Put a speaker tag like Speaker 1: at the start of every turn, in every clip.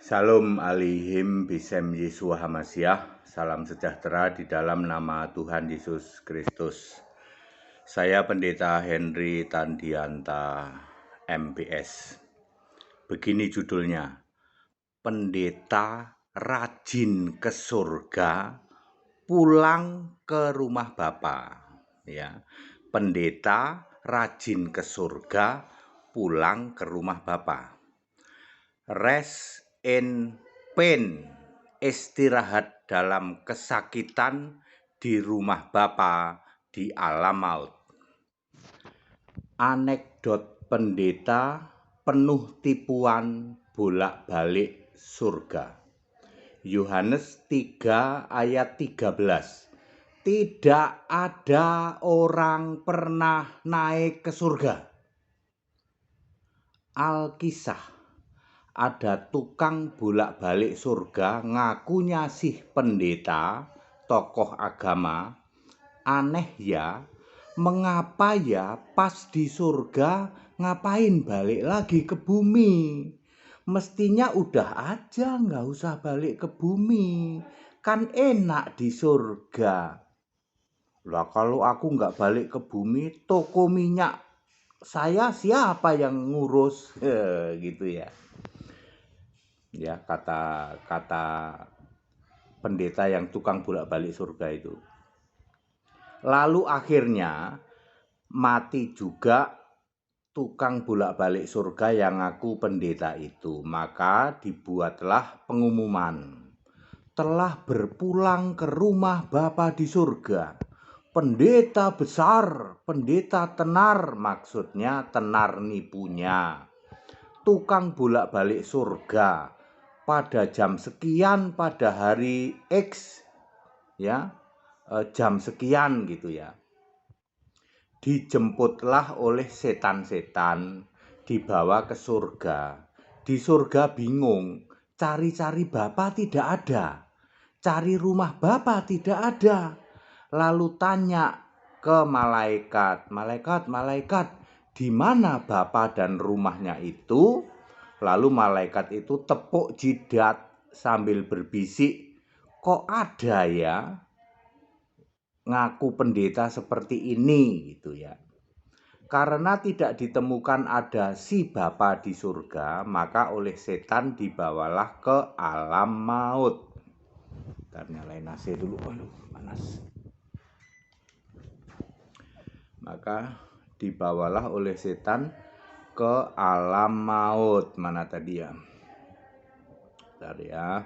Speaker 1: Shalom alihim bisem Yesua Hamasyah. Salam sejahtera di dalam nama Tuhan Yesus Kristus. Saya Pendeta Henry Tandianta, MPS. Begini judulnya, Pendeta rajin ke surga, pulang ke rumah Bapa. Ya, pendeta rajin ke surga, pulang ke rumah Bapa. Rest in pain, istirahat dalam kesakitan di rumah Bapa di alam maut. Anekdot pendeta penuh tipuan bolak-balik surga. Yohanes 3 ayat 13. Tidak ada orang pernah naik ke surga. Alkisah. Ada tukang bolak-balik surga ngakunya sih pendeta, tokoh agama. Aneh ya, mengapa ya pas di surga ngapain balik lagi ke bumi? Mestinya udah aja nggak usah balik ke bumi, kan enak di surga. Lah kalau aku nggak balik ke bumi, toko minyak saya siapa yang ngurus? Gitu ya. Ya, kata pendeta yang tukang bolak-balik surga itu. Lalu akhirnya mati juga tukang bolak-balik surga yang ngaku pendeta itu. Maka dibuatlah pengumuman. Telah berpulang ke rumah Bapa di surga. Pendeta besar, pendeta tenar, maksudnya tenar nipunya. Tukang bolak-balik surga pada jam sekian pada hari X, ya, jam sekian gitu ya. Dijemputlah oleh setan-setan, dibawa ke surga. Di surga bingung, cari-cari Bapa tidak ada, cari rumah Bapa tidak ada. Lalu tanya ke malaikat, malaikat, di mana Bapa dan rumahnya itu? Lalu malaikat itu tepuk jidat sambil berbisik, kok ada ya ngaku pendeta seperti ini gitu ya. Karena tidak ditemukan ada si Bapa di surga, maka oleh setan dibawalah ke alam maut. Ntar nyalain AC dulu, aduh panas. Maka dibawalah oleh setan ke alam maut. Mana tadi ya? Bentar ya.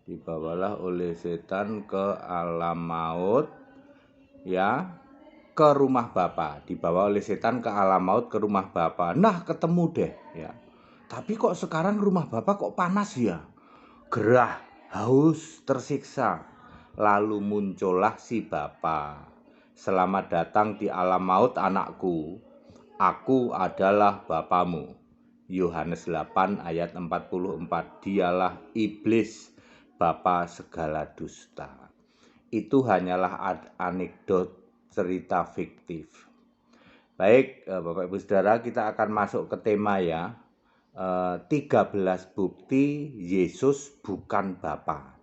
Speaker 1: Dibawalah oleh setan ke alam maut, ya, ke rumah Bapa. Dibawa oleh setan ke alam maut, ke rumah Bapa. Nah, ketemu deh, ya. Tapi kok sekarang rumah Bapa kok panas ya? Gerah, haus, tersiksa. Lalu muncullah si Bapa. Selamat datang di alam maut anakku. Aku adalah Bapamu. Yohanes 8 ayat 44. Dialah iblis, bapa segala dusta. Itu hanyalah anekdot cerita fiktif. Baik, Bapak Ibu Saudara, kita akan masuk ke tema ya. 13 bukti Yesus bukan Bapa.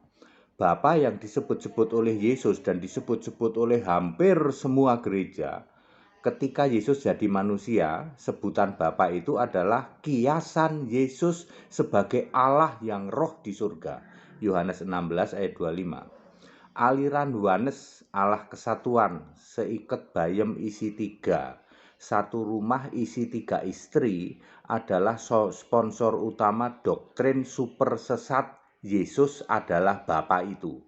Speaker 1: Bapa yang disebut-sebut oleh Yesus dan disebut-sebut oleh hampir semua gereja. Ketika Yesus jadi manusia, sebutan Bapa itu adalah kiasan Yesus sebagai Allah yang roh di surga. Yohanes 16 ayat 25. Aliran Yohanes Allah kesatuan, seikat bayem isi tiga. Satu rumah isi tiga istri adalah sponsor utama doktrin super sesat Yesus adalah Bapa itu.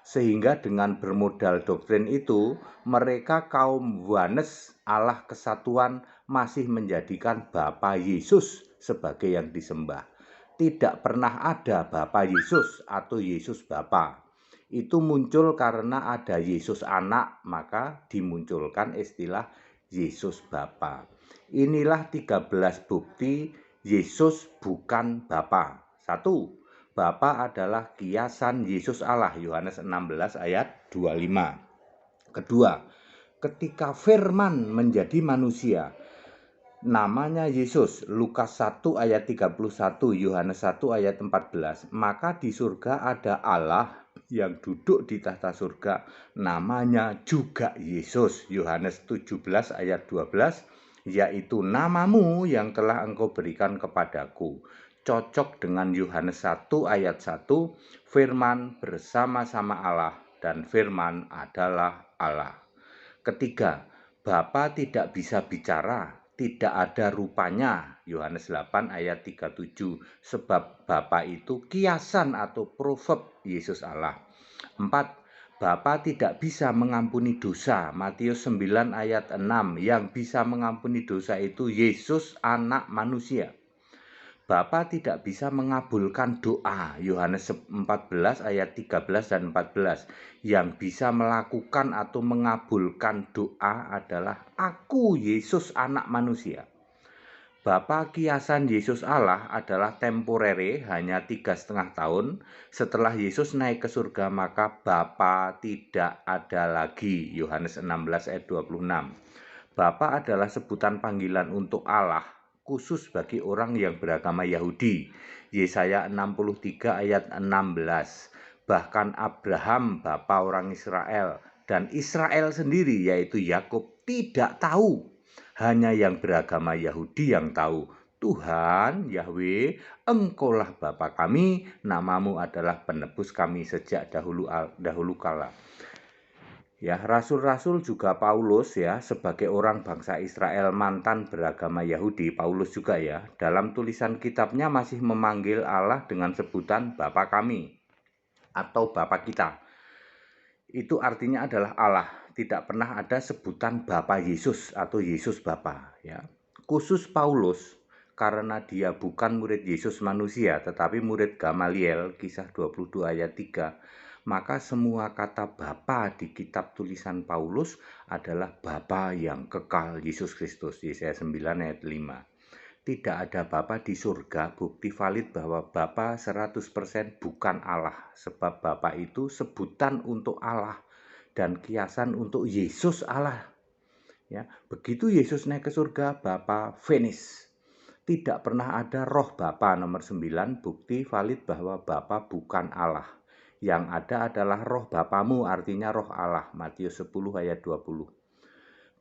Speaker 1: Sehingga dengan bermodal doktrin itu, mereka kaum Yohanes Allah kesatuan masih menjadikan Bapa Yesus sebagai yang disembah. Tidak pernah ada Bapa Yesus atau Yesus Bapa. Itu muncul karena ada Yesus anak, maka dimunculkan istilah Yesus Bapa. Inilah 13 bukti Yesus bukan Bapa. 1. Bapa adalah kiasan Yesus Allah, Yohanes 16 ayat 25. Kedua, ketika firman menjadi manusia, Namanya Yesus, Lukas 1 ayat 31, Yohanes 1 ayat 14. Maka di surga ada Allah yang duduk di tahta surga, namanya juga Yesus, Yohanes 17 ayat 12, yaitu namamu yang telah engkau berikan kepadaku. Cocok dengan Yohanes 1 ayat 1, firman bersama-sama Allah dan firman adalah Allah. Ketiga, Bapa tidak bisa bicara, tidak ada rupanya. Yohanes 8 ayat 37. Sebab Bapa itu kiasan atau proverb Yesus Allah. 4. Bapa tidak bisa mengampuni dosa. Matius 9 ayat 6. Yang bisa mengampuni dosa itu Yesus anak manusia. Bapa tidak bisa mengabulkan doa. Yohanes 14 ayat 13 dan 14. Yang bisa melakukan atau mengabulkan doa adalah Aku, Yesus anak manusia. Bapa kiasan Yesus Allah adalah temporere, hanya 3,5 tahun. Setelah Yesus naik ke surga, maka Bapa tidak ada lagi. Yohanes 16 ayat 26. Bapa adalah sebutan panggilan untuk Allah, khusus bagi orang yang beragama Yahudi. Yesaya 63 ayat 16. Bahkan Abraham, bapa orang Israel, dan Israel sendiri yaitu Yakub tidak tahu. Hanya yang beragama Yahudi yang tahu. Tuhan, Yahweh, Engkaulah Bapa kami, namamu adalah penebus kami sejak dahulu kala. Ya, rasul-rasul juga Paulus ya, sebagai orang bangsa Israel mantan beragama Yahudi, Paulus juga ya, dalam tulisan kitabnya masih memanggil Allah dengan sebutan Bapa kami atau Bapa kita. Itu artinya adalah Allah, tidak pernah ada sebutan Bapa Yesus atau Yesus Bapa ya. Khusus Paulus karena dia bukan murid Yesus manusia tetapi murid Gamaliel, kisah 22 ayat 3. Maka semua kata Bapa di kitab tulisan Paulus adalah Bapa yang kekal Yesus Kristus. Yesaya 9 ayat 5. Tidak ada Bapa di surga, bukti valid bahwa Bapa 100% bukan Allah. Sebab Bapa itu sebutan untuk Allah dan kiasan untuk Yesus Allah. Ya, begitu Yesus naik ke surga, Bapa finish. Tidak pernah ada roh Bapa nomor 9, bukti valid bahwa Bapa bukan Allah. Yang ada adalah roh Bapamu, artinya roh Allah. Matius 10 ayat 20.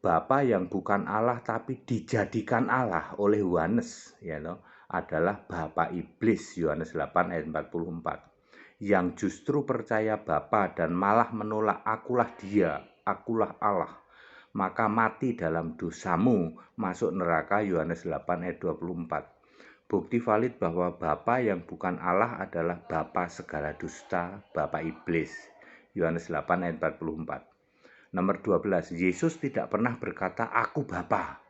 Speaker 1: Bapa yang bukan Allah tapi dijadikan Allah oleh Yohanes ya loh, adalah Bapa iblis, Yohanes 8 ayat 44. Yang justru percaya Bapa dan malah menolak akulah dia, akulah Allah, maka mati dalam dosamu, masuk neraka, Yohanes 8 ayat 24. Bukti valid bahwa Bapa yang bukan Allah adalah Bapa segala dusta, Bapa iblis. Yohanes 8 ayat 44. Nomor 12, Yesus tidak pernah berkata aku Bapa.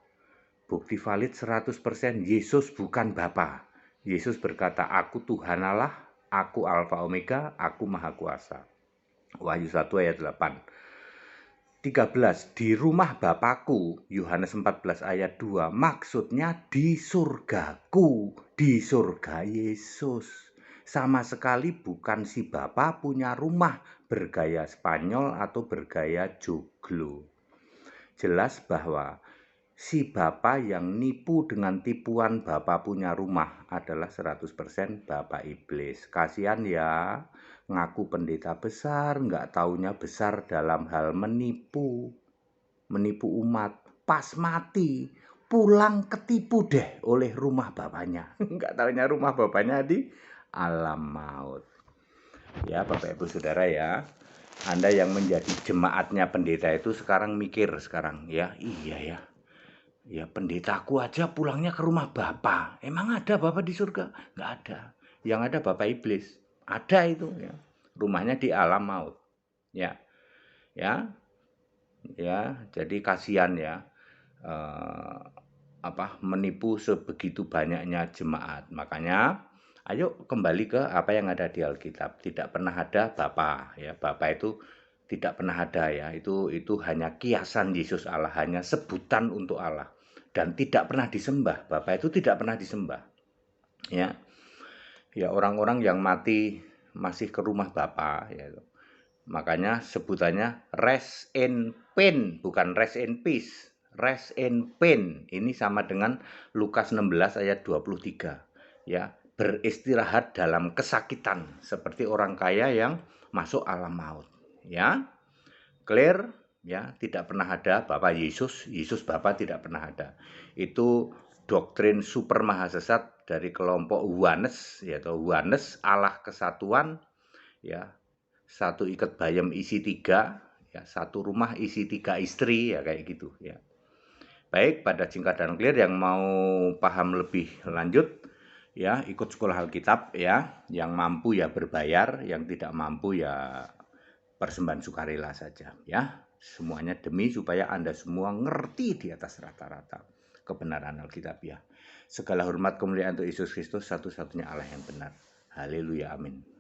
Speaker 1: Bukti valid 100% Yesus bukan Bapa. Yesus berkata aku Tuhan Allah, aku Alfa Omega, aku Maha Kuasa. Wahyu 1 ayat 8. 13, di rumah Bapakku, Yohanes 14 ayat 2, maksudnya di surgaku, di surga Yesus. Sama sekali bukan si Bapa punya rumah bergaya Spanyol atau bergaya joglo. Jelas bahwa si Bapa yang nipu dengan tipuan Bapa punya rumah adalah 100% Bapa iblis. Kasihan ya, ngaku pendeta besar, nggak taunya besar dalam hal menipu umat. Pas mati, pulang ketipu deh oleh rumah bapaknya. Nggak taunya rumah bapaknya di alam maut. Ya, Bapak Ibu Saudara ya, Anda yang menjadi jemaatnya pendeta itu sekarang mikir sekarang ya, iya ya. Ya pendetaku aja pulangnya ke rumah Bapak. Emang ada Bapak di surga? Nggak ada. Yang ada Bapak iblis. Ada itu ya. Rumahnya di alam maut. Ya. Ya. Ya, jadi kasihan ya. Menipu sebegitu banyaknya jemaat. Makanya ayo kembali ke apa yang ada di Alkitab. Tidak pernah ada Bapa ya. Bapa itu tidak pernah ada ya. Itu hanya kiasan Yesus Allah, hanya sebutan untuk Allah. Dan tidak pernah disembah. Bapa itu tidak pernah disembah. Ya. Ya, orang-orang yang mati masih ke rumah Bapa ya. Makanya sebutannya rest in pain, bukan rest in peace. rest in pain. Ini sama dengan Lukas 16 ayat 23. Ya, beristirahat dalam kesakitan seperti orang kaya yang masuk alam maut. Ya, clear? Ya, tidak pernah ada Bapa Yesus, Yesus Bapa tidak pernah ada. Itu doktrin super mahasesat dari kelompok Oneness, yaitu Oneness Allah kesatuan, ya, satu ikat bayam isi tiga, ya, satu rumah isi tiga istri, ya kayak gitu, ya. Baik, pada singkat dan clear yang mau paham lebih lanjut, ya ikut sekolah Alkitab, ya, yang mampu ya berbayar, yang tidak mampu ya persembahan sukarela saja, ya. Semuanya demi supaya Anda semua ngerti di atas rata-rata kebenaran Alkitab, ya. Segala hormat kemuliaan untuk Yesus Kristus, satu-satunya Allah yang benar. Haleluya, amin.